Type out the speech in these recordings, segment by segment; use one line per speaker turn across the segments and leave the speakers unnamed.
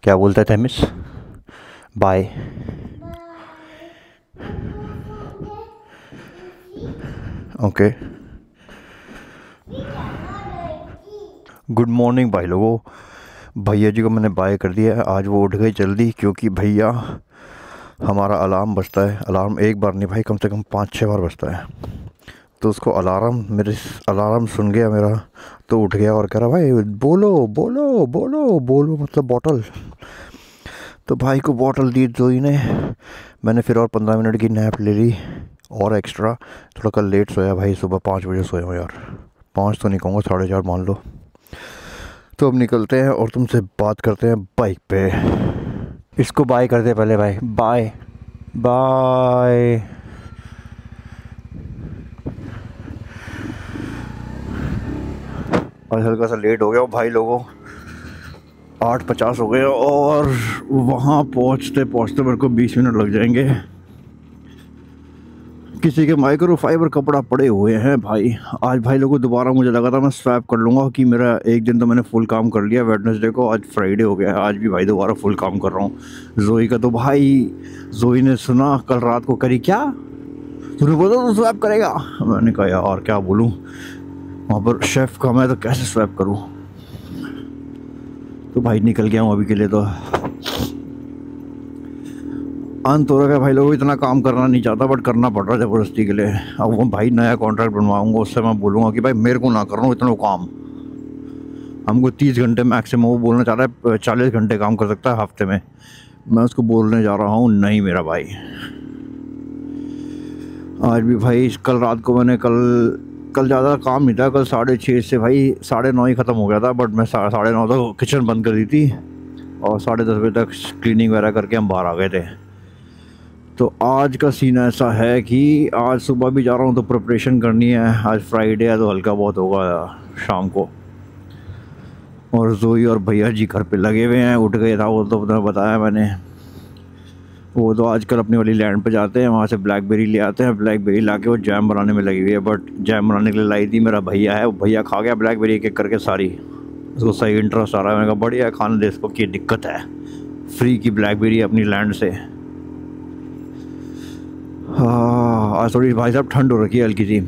क्या बोलते थे miss? Bye. Okay. Good morning भाई लोगों। भैया जी को मैंने बाय कर दिया है। आज वो उठ गए जल्दी क्योंकि भैया हमारा अलार्म बजता है। अलार्म एक बार नहीं भाई, कम से कम 5-6 बार बजता है। तो उसको अलार्म सुन गया मेरा, तो उठ गया और कह रहा भाई बोलो बोलो बोलो बोलो, मतलब बॉटल। तो भाई को बॉटल दी जोई ने। मैंने फिर और 15 मिनट की नैप ले ली और एक्स्ट्रा। थोड़ा कल लेट सोया भाई, सुबह 5 बजे सोया हूँ यार। 5 तो नहीं कहूँगा, 4:30 मान लो। तो अब निकलते हैं और तुमसे बात करते हैं बाइक पे। इसको बाय कर दे पहले भाई। Bye bye. आज हल्का सा लेट हो गया भाई लोगों, 8:50 हो गए और वहाँ पहुँचते पहुँचते मेरे को 20 मिनट लग जाएंगे। किसी के माइक्रो फाइबर कपड़ा पड़े हुए हैं भाई। आज भाई लोगों दोबारा मुझे लगा था मैं स्वैप कर लूँगा कि मेरा एक दिन तो मैंने फुल काम कर लिया वेडनेसडे को, आज फ्राइडे हो गया है। आज भी भाई दोबारा फुल काम कर रहा हूँ। जोई का तो भाई, जोई ने सुना कल रात को, करी क्या तूने बोला तो स्वैप करेगा। मैंने कहा यार क्या बोलूँ, वहाँ पर शेफ़ का मैं तो कैसे स्वैप करूँ। तो भाई निकल गया हूँ अभी के लिए। तो अंत हो रहा है भाई लोगों, इतना काम करना नहीं चाहता बट करना पड़ रहा है ज़बरदस्ती के लिए। अब वो भाई नया कॉन्ट्रैक्ट बनवाऊंगा, उससे मैं बोलूँगा कि भाई मेरे को ना करना इतना काम। हमको 30 घंटे मैक्सिमम, वो बोलना चाह रहा है 40 घंटे काम कर सकता है हफ्ते में। मैं उसको बोलने जा रहा हूँ नहीं मेरा भाई। आज भी भाई कल रात को मैंने कल ज़्यादा काम नहीं था। कल 6:30 से भाई 9:30 ही ख़त्म हो गया था, बट मैं 9:30 तक किचन बंद कर दी थी और 10:30 बजे तक क्लीनिंग वगैरह करके हम बाहर आ गए थे। तो आज का सीन ऐसा है कि आज सुबह भी जा रहा हूँ तो प्रिपरेशन करनी है। आज फ्राइडे है तो हल्का बहुत होगा शाम को। और जोई और भैया जी घर पे लगे हुए हैं, उठ गए था वो तो बताया मैंने। वो तो आजकल अपनी वाली लैंड पे जाते हैं, वहाँ से ब्लैकबेरी ले आते हैं। ब्लैकबेरी ला के वो जैम बनाने में लगी हुई है, बट जैम बनाने के लिए लाई थी मेरा भैया है। वो भैया खा गया ब्लैकबेरी एक एक करके सारी। उसको सही इंटरेस्ट आ रहा है। मैंने कहा बढ़िया खाने दे इसको, क्या दिक्कत है, फ्री की ब्लैकबेरी अपनी लैंड से। हाँ आज थोड़ी भाई साहब ठंड हो रखी है हल्की सी।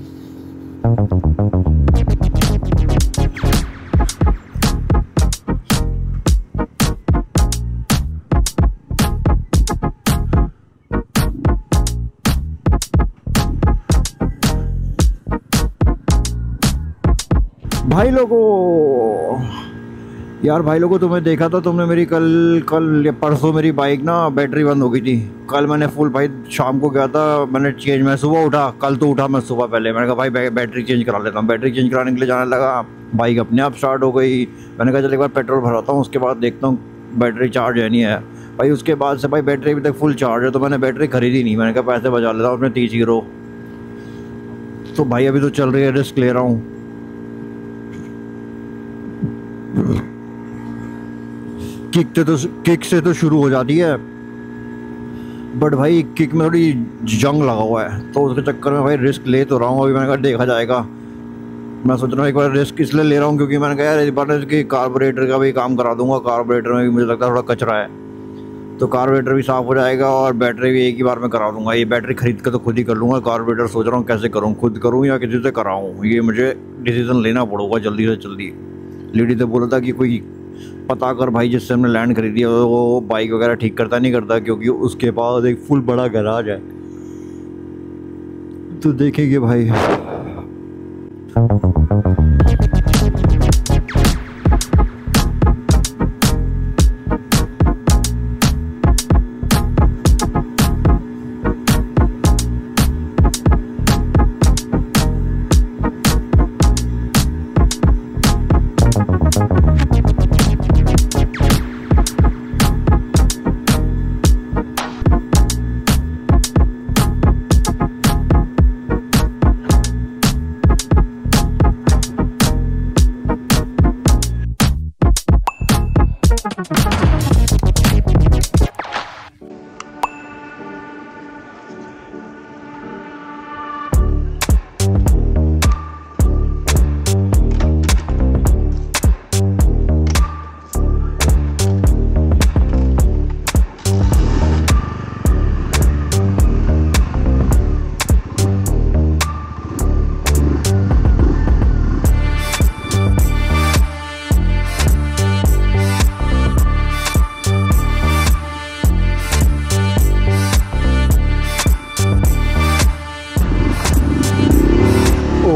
भाई लोगों यार, भाई लोगों तुम्हें देखा था तुमने मेरी कल या परसों मेरी बाइक ना बैटरी बंद हो गई थी। कल मैंने फुल भाई शाम को गया था, मैंने चेंज, मैं सुबह उठा, कल तो उठा मैं सुबह पहले, मैंने कहा भाई बैटरी चेंज करा लेता हूँ। बैटरी चेंज कराने के लिए जाने लगा, बाइक अपने आप स्टार्ट हो गई। मैंने कहा चल एक बार पेट्रोल भराता हूँ, उसके बाद देखता हूँ बैटरी चार्ज है नहीं है भाई। उसके बाद से भाई बैटरी अभी तक फुल चार्ज है, तो मैंने बैटरी खरीदी नहीं। मैंने कहा पैसे बचा लेता हूँ अपने 30 हीरो। तो भाई अभी तो चल रही है, रिस्क ले रहा हूँ। किक से तो शुरू हो जाती है, बट भाई किक में थोड़ी जंग लगा हुआ है, तो उसके चक्कर में भाई रिस्क ले तो रहा हूँ। अभी मैंने कहा देखा जाएगा। मैं सोच रहा हूँ एक बार रिस्क इसलिए ले रहा हूँ क्योंकि मैंने कहा यार इस बार इसकी कार्बोरेटर का भी काम करा दूंगा। कार्बोरेटर में भी मुझे लगता है थोड़ा कचरा है, तो कार्बोरेटर भी साफ़ हो जाएगा और बैटरी भी एक ही बार में करा दूंगा। ये बैटरी खरीद कर तो खुद ही कर लूँगा। कार्बोरेटर सोच रहा हूँ कैसे करूँ, खुद करूँ या किसी से कराऊँ, ये मुझे डिसीज़न लेना पड़ेगा जल्दी से जल्दी। लेडी तो बोला था कि कोई पता कर भाई जिससे हमने लैंड खरीदी है वो बाइक वगैरह ठीक करता नहीं करता, क्योंकि उसके पास एक फुल बड़ा गैराज है। तो देखेंगे भाई।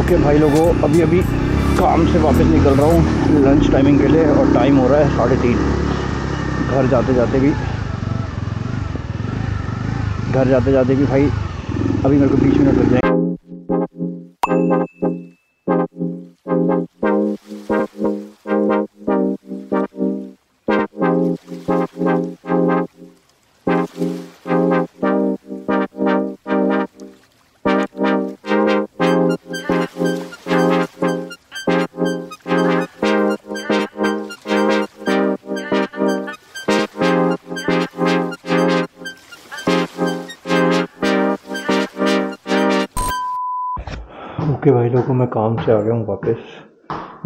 ओके भाई लोगों, अभी अभी काम से वापस निकल रहा हूँ लंच टाइमिंग के लिए और टाइम हो रहा है 3:30। घर जाते जाते भी भाई अभी मेरे को 20 मिनट लग जाएंगे। ओके भाई लोगों, मैं काम से आ गया हूँ वापस।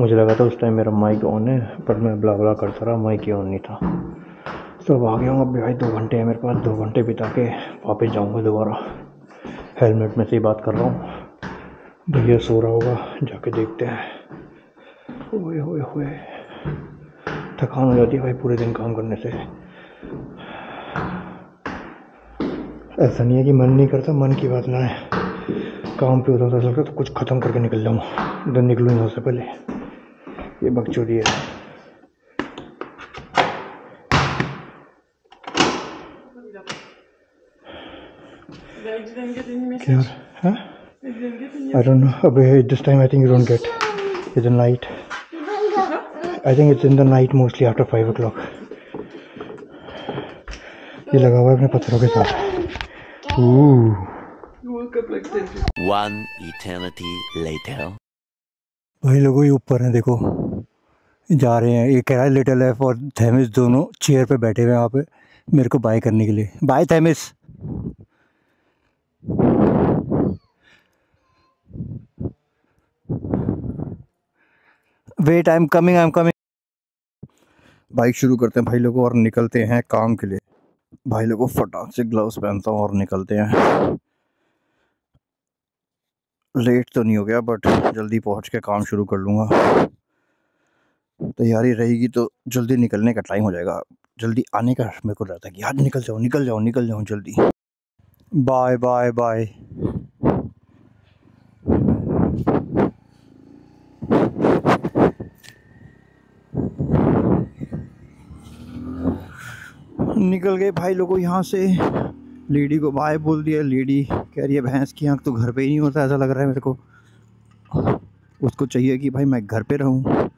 मुझे लगा था उस टाइम मेरा माइक ऑन है, पर मैं ब्ला ब्ला करता रहा, माइक ही ऑन नहीं था। तो अब आ गया हूँ। अब भाई 2 घंटे हैं मेरे पास, 2 घंटे बिता के वापस जाऊँगा दोबारा। हेलमेट में से ही बात कर रहा हूँ। भैया सो रहा होगा, जाके देखते हैं। ओए होए होए, थकान हो जाती है भाई पूरे दिन काम करने से। ऐसा नहीं है कि मन नहीं करता, मन की बात ना है। काम पे होता था लगता तो कुछ ख़त्म करके निकल जाऊँ, इधर निकलूँ यहाँ से पहले। ये बकचोदी है। क्या? हाँ? I don't know. अबे this time I think you don't get. It's the night. I think it's in the night mostly after 5 o'clock. ये लगा हुआ है अपने पत्थरों के साथ।
One eternity later.
भाई लोगों ये ऊपर हैं, देखो जा रहे हैं। ये कह रहा है लिटिल एफ और थेमिस दोनों चेयर पे बैठे हुए हैं वहाँ पे मेरे को बाय करने के लिए। बाय थेमिस। Wait, I am coming. Bike शुरू करते हैं भाई लोगों और निकलते हैं काम के लिए। भाई लोगों फटाक से ग्लव्स पहनता हूँ और निकलते हैं। लेट तो नहीं हो गया बट जल्दी पहुँच के काम शुरू कर लूँगा। तैयारी रहेगी तो जल्दी निकलने का टाइम हो जाएगा। जल्दी आने का मेरे को रहता है कि आज निकल जाऊँ जल्दी। Bye bye bye. निकल गए भाई लोगों यहाँ से। लेडी को बाय बोल दिया। लेडी कह रही है भैंस की आँख तो घर पे ही नहीं होता, ऐसा लग रहा है मेरे को। उसको चाहिए कि भाई मैं घर पे रहूँ।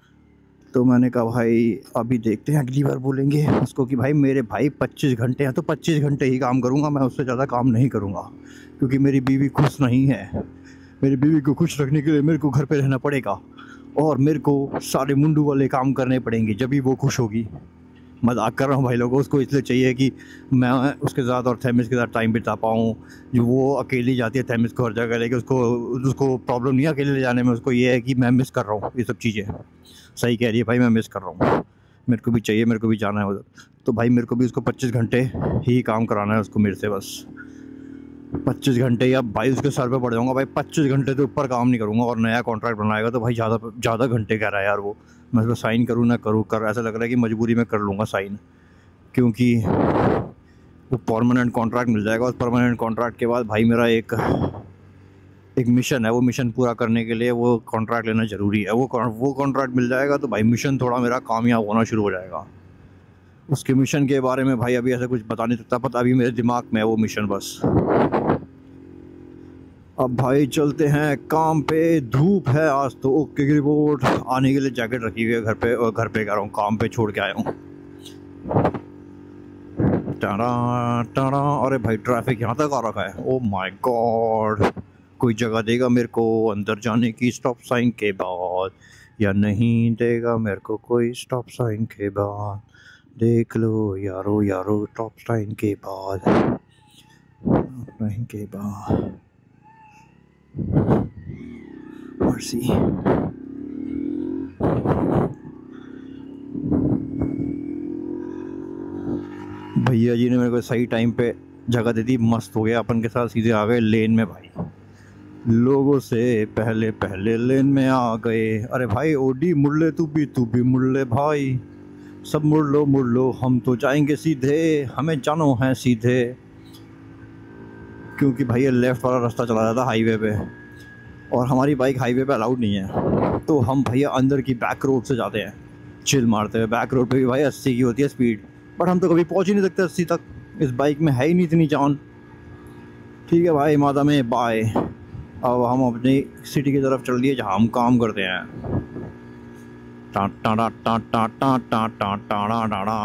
तो मैंने कहा भाई अभी देखते हैं, अगली बार बोलेंगे उसको कि भाई मेरे भाई 25 घंटे हैं तो 25 घंटे ही काम करूँगा, मैं उससे ज़्यादा काम नहीं करूँगा। क्योंकि मेरी बीवी खुश नहीं है। मेरी बीवी को खुश रखने के लिए मेरे को घर पे रहना पड़ेगा और मेरे को सारे मुंडू वाले काम करने पड़ेंगे, जब भी वो खुश होगी। मजाक कर रहा हूँ भाई लोगों। उसको इसलिए चाहिए कि मैं उसके साथ और थेमिस के साथ टाइम बिता पाऊँ। जो वो अकेली जाती है थेमिस को हर जगह लेके, उसको प्रॉब्लम नहीं है अकेले ले जाने में। उसको ये है कि मैं मिस कर रहा हूँ ये सब चीज़ें। सही कह रही है भाई, मैं मिस कर रहा हूँ। मेरे को भी चाहिए, मेरे को भी जाना है उधर। तो भाई मेरे को भी उसको 25 घंटे ही काम कराना है उसको मेरे से, बस 25 घंटे। या भाई उसके सर पे पड़ जाऊँगा भाई, 25 घंटे से ऊपर काम नहीं करूँगा। और नया कॉन्ट्रैक्ट बनाएगा तो भाई ज़्यादा घंटे कह रहा है यार वो। मैं उसको साइन करूँ ना करूँ, ऐसा लग रहा है कि मजबूरी में कर लूँगा साइन। क्योंकि वो परमानेंट कॉन्ट्रैक्ट मिल जाएगा। और परमानेंट कॉन्ट्रैक्ट के बाद भाई मेरा एक मिशन है, वो मिशन पूरा करने के लिए वो कॉन्ट्रैक्ट लेना ज़रूरी है। वो कॉन्ट्रैक्ट मिल जाएगा तो भाई मिशन थोड़ा मेरा कामयाब होना शुरू हो जाएगा। उसके मिशन के बारे में भाई अभी ऐसा कुछ बता नहीं सकता, पता अभी मेरे दिमाग में है वो मिशन बस। अब भाई चलते हैं काम पे। धूप है आज तो। ओके की रिपोर्ट। आने के लिए जैकेट रखी हुई है घर पे, और घर पे कह रहा हूँ काम पे छोड़ के आया हूँ। टारा अरे भाई ट्रैफिक यहाँ तक आ रखा है। Oh my God. कोई जगह देगा मेरे को अंदर जाने की स्टॉप साइन के बाद, या नहीं देगा मेरे को कोई स्टॉप साइन के बाद? देख लो यारो स्टॉप साइन के बाद, मर्सी। भैया जी ने मेरे को सही टाइम पे जगह दे दी, मस्त हो गया। अपन के साथ सीधे आ गए लेन में भाई। लोगों से पहले लेन में आ गए। अरे भाई ओडी मुड़ ले, तू भी मुड़ ले भाई। सब मुड़ लो, हम तो जाएंगे सीधे, हमें जानो है सीधे। क्योंकि भाई ये लेफ्ट वाला रास्ता चला जाता हाईवे पे और हमारी बाइक हाईवे पे अलाउड नहीं है, तो हम भैया अंदर की बैक रोड से जाते हैं चिल मारते हुए। बैक रोड पे भी भाई 80 की होती है स्पीड, बट हम तो कभी पहुंच ही नहीं सकते 80 तक, इस बाइक में है ही नहीं इतनी जान। ठीक है भाई, माता में बाय। अब हम अपनी सिटी की तरफ चल दिए जहाँ हम काम करते हैं। टा टा टा टा टा टा टा टा टा टा।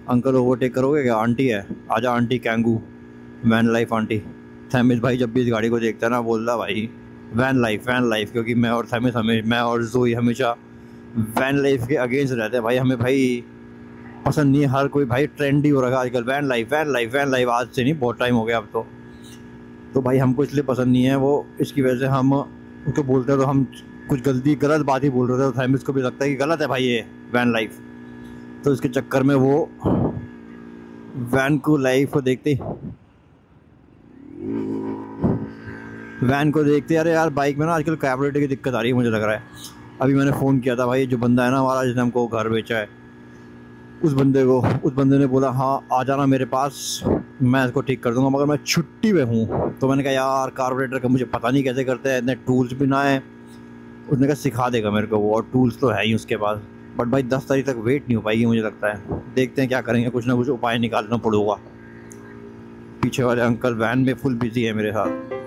अंकल ओवरटेक करोगे क्या? आंटी है, आजा आंटी कैंगू, वैन लाइफ आंटी। थैमिस भाई जब भी इस गाड़ी को देखता है ना बोलता भाई वैन लाइफ, क्योंकि मैं और थैमिस मैं और जोई हमेशा वैन लाइफ के अगेंस्ट रहते हैं भाई। हमें भाई पसंद नहीं है, हर कोई भाई ट्रेंड ही हो रखा है आजकल, वैन लाइफ। आज से नहीं, बहुत टाइम हो गया अब तो भाई हमको इसलिए पसंद नहीं है वो, इसकी वजह से हम उसको बोलते हैं तो हम कुछ गलत बात ही बोल रहे थे, तो थैमिस को भी लगता है कि गलत है भाई ये वैन लाइफ, तो इसके चक्कर में वो वैन को देखते अरे यार बाइक में ना आजकल कैबरेटर की दिक्कत आ रही है मुझे लग रहा है। अभी मैंने फ़ोन किया था भाई, जो बंदा है ना हमारा जिसने हमको घर बेचा है, उस बंदे ने बोला हाँ आ जाना मेरे पास, मैं इसको ठीक कर दूंगा, मगर मैं छुट्टी पे हूँ। तो मैंने कहा यार कार्बोरेटर का मुझे पता नहीं कैसे करते हैं, इतने टूल्स भी ना है। उसने कहा सिखा देगा मेरे को वो, और टूल्स तो है ही उसके पास, बट भाई 10 तारीख तक वेट नहीं हो पाएगी मुझे लगता है। देखते हैं क्या करेंगे, कुछ ना कुछ उपाय निकालना पड़ेगा। पीछे वाले अंकल वैन में फुल बिजी है मेरे साथ।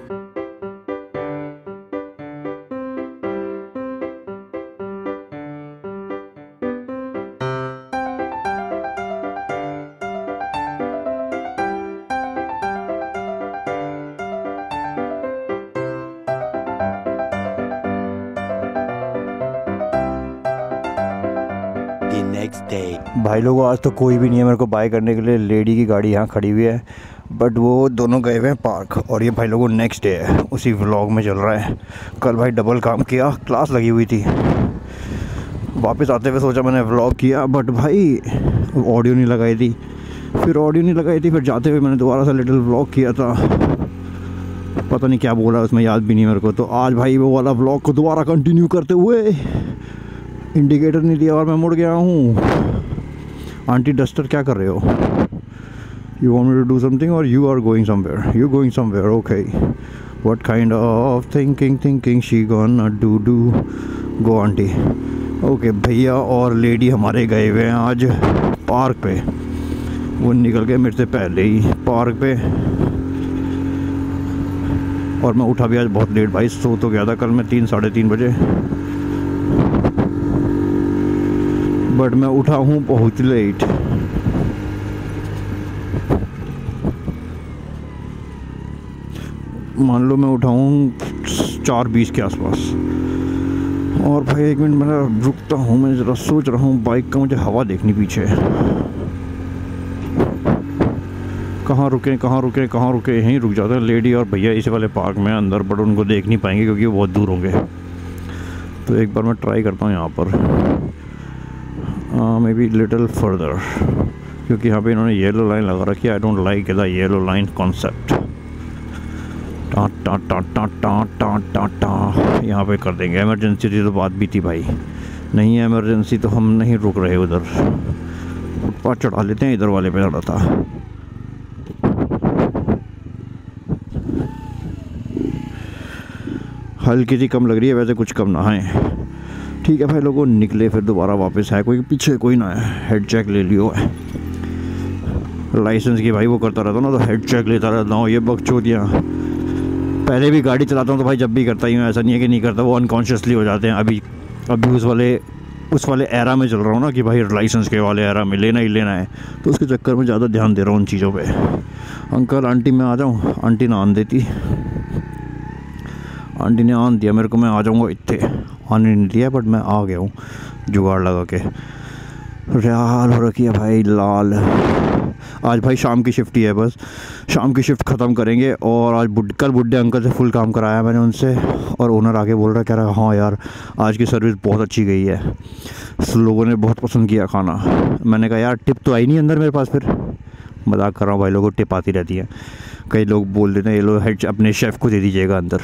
भाई लोगों आज तो कोई भी नहीं है मेरे को बाय करने के लिए, लेडी की गाड़ी यहाँ खड़ी हुई है, बट वो दोनों गए हुए हैं पार्क। और ये भाई लोगों नेक्स्ट डे है, उसी व्लॉग में चल रहा है। कल भाई डबल काम किया, क्लास लगी हुई थी, वापस आते हुए सोचा मैंने व्लॉग किया, बट भाई ऑडियो नहीं लगाई थी, फिर जाते हुए मैंने दोबारा से लिटिल व्लॉग किया था, पता नहीं क्या बोला उसमें, याद भी नहीं मेरे को। तो आज भाई वो वाला व्लॉग को दोबारा कंटिन्यू करते हुए, इंडिकेटर नहीं दिया और मैं मुड़ गया हूँ। आंटी डस्टर क्या कर रहे हो? You want me to do something और you are going somewhere? Okay, what kind of thinking she gonna do go aunty. Okay भैया और लेडी हमारे गए हुए हैं आज पार्क पे, वो निकल गए मेरे से पहले ही पार्क पे। और मैं उठा भी आज बहुत लेट भाई, सो तो गया था कल मैं 3 साढ़े 3 बजे, बट मैं उठा हूँ बहुत लेट। मान लो मैं उठा हूँ 4:20 के आसपास। और भाई 1 मिनट मैं रुकता हूँ, मैं ज़रा सोच रहा हूँ बाइक का, मुझे हवा देखनी पीछे, कहाँ रुके, यहीं रुक जाते हैं। लेडी और भैया इस वाले पार्क में अंदर, बट उनको देख नहीं पाएंगे क्योंकि वो बहुत दूर होंगे। तो एक बार मैं ट्राई करता हूँ यहाँ पर, मे बी लिटिल फर्दर, क्योंकि यहाँ पे इन्होंने येलो लाइन लगा रखी है। I don't like the yellow line concept. टा टा टा टा टा टा टा टा यहाँ पे कर देंगे। इमरजेंसी की तो बात भी थी भाई, नहीं है इमरजेंसी तो हम नहीं रुक रहे उधर, फुटपाथ चढ़ा लेते हैं, इधर वाले पे चढ़ा था। हल्की सी कम लग रही है, वैसे कुछ कम ना है। ठीक है भाई लोगों, निकले फिर दोबारा वापस है, कोई पीछे कोई ना है। हेड चेक ले लियो है, लाइसेंस की भाई वो करता रहता हूँ ना, तो हेड चेक लेता रहता हूँ। ये बकचोदियाँ पहले भी गाड़ी चलाता हूँ तो भाई जब भी करता ही हूँ, ऐसा नहीं है कि नहीं करता, वो अनकॉन्शियसली हो जाते हैं। अभी उस वाले एरा में चल रहा हूँ ना कि भाई लाइसेंस के वाले एरा में लेना ही लेना है, तो उसके चक्कर में ज़्यादा ध्यान दे रहा हूँ उन चीज़ों पे। अंकल आंटी मैं आ जाऊँ? आंटी ना आन देती, आंटी ने आन दिया मेरे को, मैं आ जाऊँगा इतने, आने नहीं दिया बट मैं आ गया हूँ जुगाड़ लगा के। रेहाल हो रखी है भाई लाल। आज भाई शाम की शिफ्ट ही है, बस शाम की शिफ्ट ख़त्म करेंगे। और आज कल बुड्ढे अंकल से फुल काम कराया मैंने उनसे, और ओनर आके बोल रहा है, कह रहा हाँ यार आज की सर्विस बहुत अच्छी गई है, लोगों ने बहुत पसंद किया खाना। मैंने कहा यार टिप तो आई नहीं अंदर मेरे पास, फिर मजाक कर रहा हूँ भाई, लोगों को टिप आती रहती है। कई लोग बोल देते हैं ये लोग हेड अपने शेफ़ को दे दीजिएगा अंदर,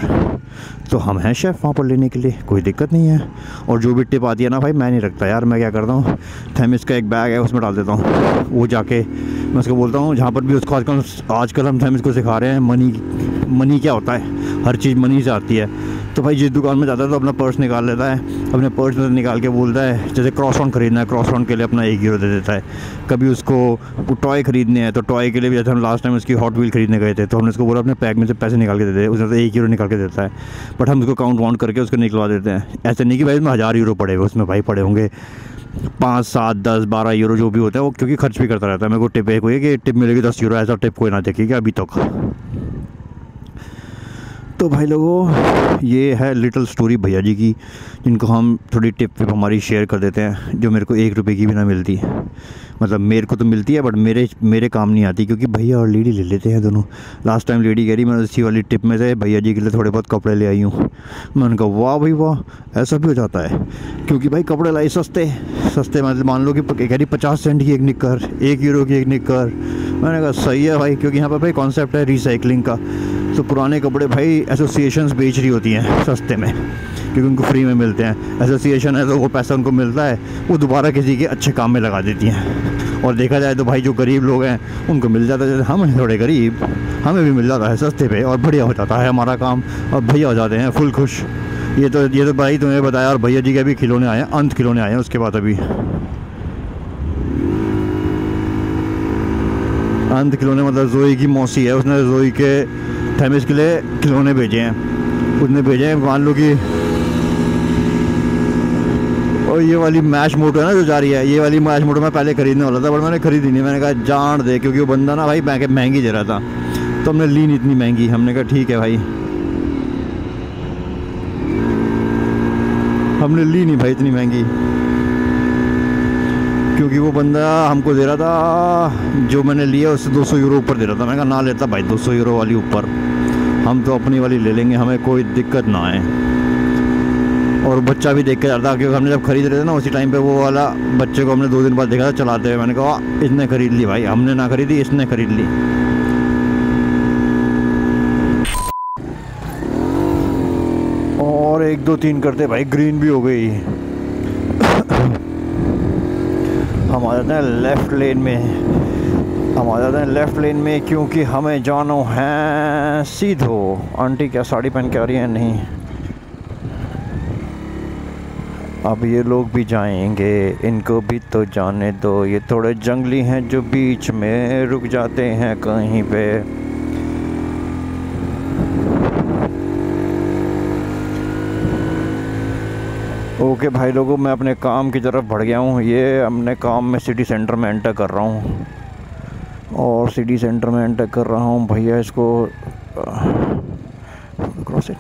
तो हम हैं शेफ़ वहाँ पर लेने के लिए, कोई दिक्कत नहीं है। और जो भी टिप आती है ना भाई मैं नहीं रखता यार, मैं क्या करता हूँ थैमिस का एक बैग है उसमें डाल देता हूँ, वो जाके मैं उसको बोलता हूँ जहाँ पर भी उसको आजकल हम थैमिस को सिखा रहे हैं मनी क्या होता है, हर चीज़ मनी से आती है। तो भाई जिस दुकान में जाता है तो अपना पर्स निकाल लेता है, अपने पर्स में निकाल के बोलता है जैसे क्रॉसऑन खरीदना है, क्रॉसऑन के लिए अपना 1 यूरो दे देता है। कभी उसको टॉय खरीदने हैं तो टॉय के लिए भी, जैसे हम लास्ट टाइम उसकी हॉट व्हील खरीदने गए थे तो हमने उसको बोला अपने पैक में से पैसे निकाल के दे दे, उसने तो 1 यूरो निकाल के देता है, बट हम उसको काउंट वाउंट करके उसको निकलवा देते हैं। ऐसे नहीं कि भाई उसमें 1000 यूरो पड़े हुए, उसमें भाई पड़े होंगे 5, 7, 10, 12 यूरो जो भी होता है वो, क्योंकि खर्च भी करता रहता है। मेरे को टिप एक हुई है कि टिप मिलेगी 10 यूरो, ऐसा टिप कोई ना देखेगा अभी तक। तो भाई लोगों ये है लिटिल स्टोरी भैया जी की, जिनको हम थोड़ी टिप हमारी शेयर कर देते हैं, जो मेरे को 1 रुपये की भी ना मिलती। मतलब मेरे को तो मिलती है बट मेरे काम नहीं आती, क्योंकि भैया और लेडी ले लेते हैं दोनों। लास्ट टाइम लेडी कह रही मैं उसी वाली टिप में से भैया जी के लिए थोड़े बहुत कपड़े ले आई हूँ। मैंने कहा वाह भाई वाह, ऐसा भी हो जाता है, क्योंकि भाई कपड़े लाई सस्ते मतलब मान लो कि कह रही 50 सेंट की एक निक्कर, 1 यूरो की एक निक्कर। मैंने कहा सही है भाई, क्योंकि यहाँ पर भाई कॉन्सेप्ट है रिसाइकलिंग का। तो पुराने कपड़े भाई एसोसिएशंस बेच रही होती हैं सस्ते में, क्योंकि उनको फ्री में मिलते हैं। एसोसिएशन है तो वो पैसा उनको मिलता है, वो दोबारा किसी के अच्छे काम में लगा देती हैं। और देखा जाए तो भाई जो गरीब लोग हैं उनको मिल जाता है, जैसे हम हैं थोड़े गरीब, हमें भी मिल जाता है सस्ते पे और बढ़िया हो जाता है हमारा काम, और भैया हो जाते हैं फुल खुश। ये तो भाई तुम्हें बताया। और भैया जी के अभी खिलौने आए हैं, अंत खिलौने आए हैं उसके बाद। अभी अंत खिलौने मतलब जोई की मौसी है, उसने जोई के थैमिस के लिए खिलौने भेजे हैं। उसने भेजे हैं, मान लो कि और ये वाली मैश मोटो है ना जो जा रही है, ये वाली मैश मोटो मैं पहले खरीदने वाला था, बट मैंने खरीदी नहीं। मैंने कहा जान दे, क्योंकि वो बंदा ना भाई महंगी दे रहा था, तो हमने ली नहीं इतनी महंगी। हमने कहा ठीक है भाई, हमने ली नहीं भाई इतनी महंगी, क्योंकि वो बंदा हमको दे रहा था, जो मैंने लिया उससे 200 यूरो ऊपर दे रहा था। मैंने कहा ना लेता भाई 200 यूरो वाली ऊपर, हम तो अपनी वाली ले लेंगे, हमें कोई दिक्कत ना आए। और बच्चा भी देख के जाता, क्योंकि हमने जब खरीद रहे थे ना उसी टाइम पे वो वाला बच्चे को हमने 2 दिन बाद देखा था चलाते हुए। मैंने कहा इसने खरीद ली भाई, हमने ना खरीदी, इसने खरीद ली। और 1, 2, 3 करते भाई ग्रीन भी हो गई। हम आ जाते हैं लेफ़्ट लेन में, क्योंकि हमें जाना है सीधो। आंटी क्या साड़ी पहन के आ रही है? नहीं, अब ये लोग भी जाएंगे, इनको भी तो जाने दो। ये थोड़े जंगली हैं जो बीच में रुक जाते हैं कहीं पे। ओके भाई लोगों, मैं अपने काम की तरफ बढ़ गया हूँ। ये अपने काम में सिटी सेंटर में एंटर कर रहा हूँ, और सिटी सेंटर में एंटर कर रहा हूँ भैया। इसको क्रॉस इट,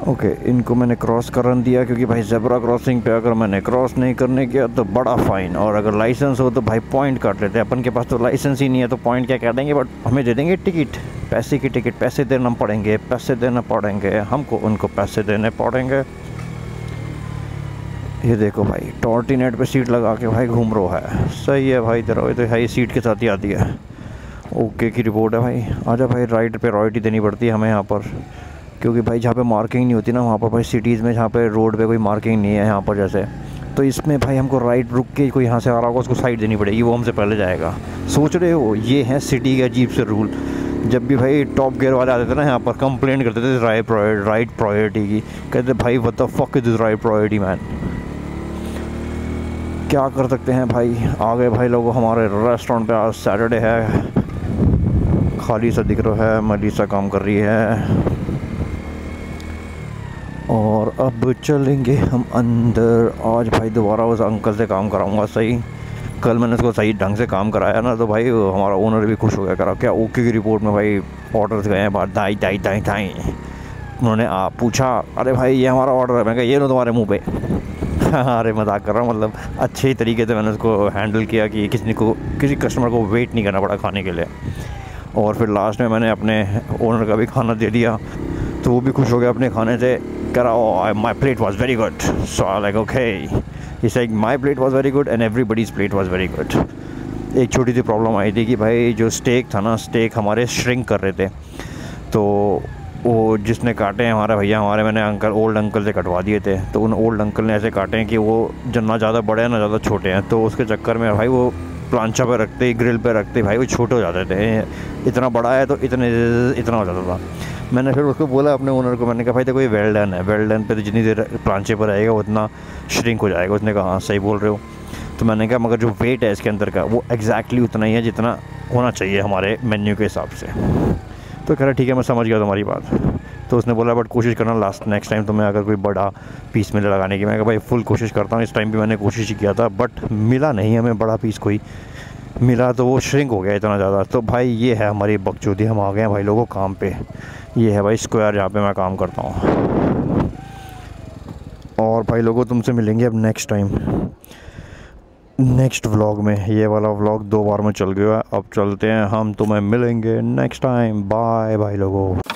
ओके इनको मैंने क्रॉस करन दिया, क्योंकि भाई ज़ेब्रा क्रॉसिंग पे अगर मैंने क्रॉस नहीं करने किया तो बड़ा फ़ाइन, और अगर लाइसेंस हो तो भाई पॉइंट काट लेते हैं। अपन के पास तो लाइसेंस ही नहीं है तो पॉइंट क्या काटेंगे, बट हमें दे देंगे टिकट, पैसे की टिकट। पैसे देना पड़ेंगे, हमको उनको पैसे देने पड़ेंगे। ये देखो भाई टॉर्टिनेट पे सीट लगा के भाई घूम रहा है। सही है भाई तेरा, ये तो भाई सीट के साथ ही आती है। ओके की रिपोर्ट है भाई। आजा भाई, राइट पे रॉयल्टी देनी पड़ती है हमें यहाँ पर, क्योंकि भाई जहाँ पे मार्किंग नहीं होती ना वहाँ पर भाई, सिटीज़ में जहाँ पे रोड पे कोई मार्किंग नहीं है यहाँ पर जैसे, तो इसमें भाई हमको राइट रुक के कोई यहाँ से आ रहा होगा उसको साइड देनी पड़ेगी, वो हमसे पहले जाएगा। सोच रहे हो, ये है सिटी के अजीब से रूल। जब भी भाई टॉप गियर वाले आते थे ना यहाँ पर, कंप्लेंट करते थे राइट प्रायोरिटी की। कहते भाई what the fuck is right priority man. क्या कर सकते हैं भाई। आ गए भाई लोगों हमारे रेस्टोरेंट पे। आज सैटरडे है, खाली सा दिख रहा है, मलीसा काम कर रही है। और अब चलेंगे हम अंदर। आज भाई दोबारा उस अंकल से काम कराऊंगा सही। कल मैंने उसको सही ढंग से काम कराया ना, तो भाई हमारा ओनर भी खुश हो गया। करा क्या ओके की रिपोर्ट में भाई ऑर्डर्स गए हैं बाहर, दाई दाई दाई दाई। उन्होंने पूछा अरे भाई ये हमारा ऑर्डर है। मैं कहा ये लो तुम्हारे मुंह पे। अरे मजाक कर रहा हूँ, मतलब अच्छे तरीके से मैंने उसको हैंडल किया कि किसी कस्टमर को वेट नहीं करना पड़ा खाने के लिए। और फिर लास्ट में मैंने अपने ओनर का भी खाना दे दिया, तो वो भी खुश हो गया अपने खाने से। कह रहा my plate was very good. So I like okay, he said my plate was very good and everybody's plate was very good. एक छोटी सी प्रॉब्लम आई थी कि भाई जो स्टेक था ना, स्टेक हमारे श्रिंक कर रहे थे, तो वो जिसने काटे हैं हमारा भैया, मैंने ओल्ड अंकल से कटवा दिए थे। तो उन ओल्ड अंकल ने ऐसे काटे हैं कि वो ना ज़्यादा बड़े हैं ना ज़्यादा छोटे हैं, तो उसके चक्कर में भाई वो प्लांचा पे रखते, ग्रिल पे रखते भाई वो छोटे हो जाते थे। इतना बड़ा है तो इतना हो जाता था। मैंने फिर उसको बोला अपने ओनर को, मैंने कहा भाई देखो ये वेल डन है, वेल डन पे तो जितनी देर प्लांचे पर रहेगा उतना श्रिंक हो जाएगा। उसने कहा हाँ सही बोल रहे हो। तो मैंने कहा मगर जो वेट है इसके अंदर का वो एग्जैक्टली उतना ही है जितना होना चाहिए हमारे मेन्यू के हिसाब से। तो कह रहा ठीक है मैं समझ गया तुम्हारी बात। तो उसने बोला बट कोशिश करना नेक्स्ट टाइम तुम्हें अगर कोई बड़ा पीस मिले लगाने की। मैं कहा भाई फुल कोशिश करता हूँ। इस टाइम भी मैंने कोशिश ही किया था बट मिला नहीं हमें बड़ा पीस कोई। मिला तो वो श्रिंक हो गया इतना ज़्यादा। तो भाई ये है हमारी बकचोदी। हम आ गए हैं भाई लोगों काम पे। ये है भाई स्क्वायर जहाँ पे मैं काम करता हूँ। और भाई लोगों तुमसे मिलेंगे अब नेक्स्ट टाइम, नेक्स्ट व्लॉग में। ये वाला व्लॉग 2 बार में चल गया, अब चलते हैं हम, तुम्हें मिलेंगे नेक्स्ट टाइम। बाय भाई लोगों।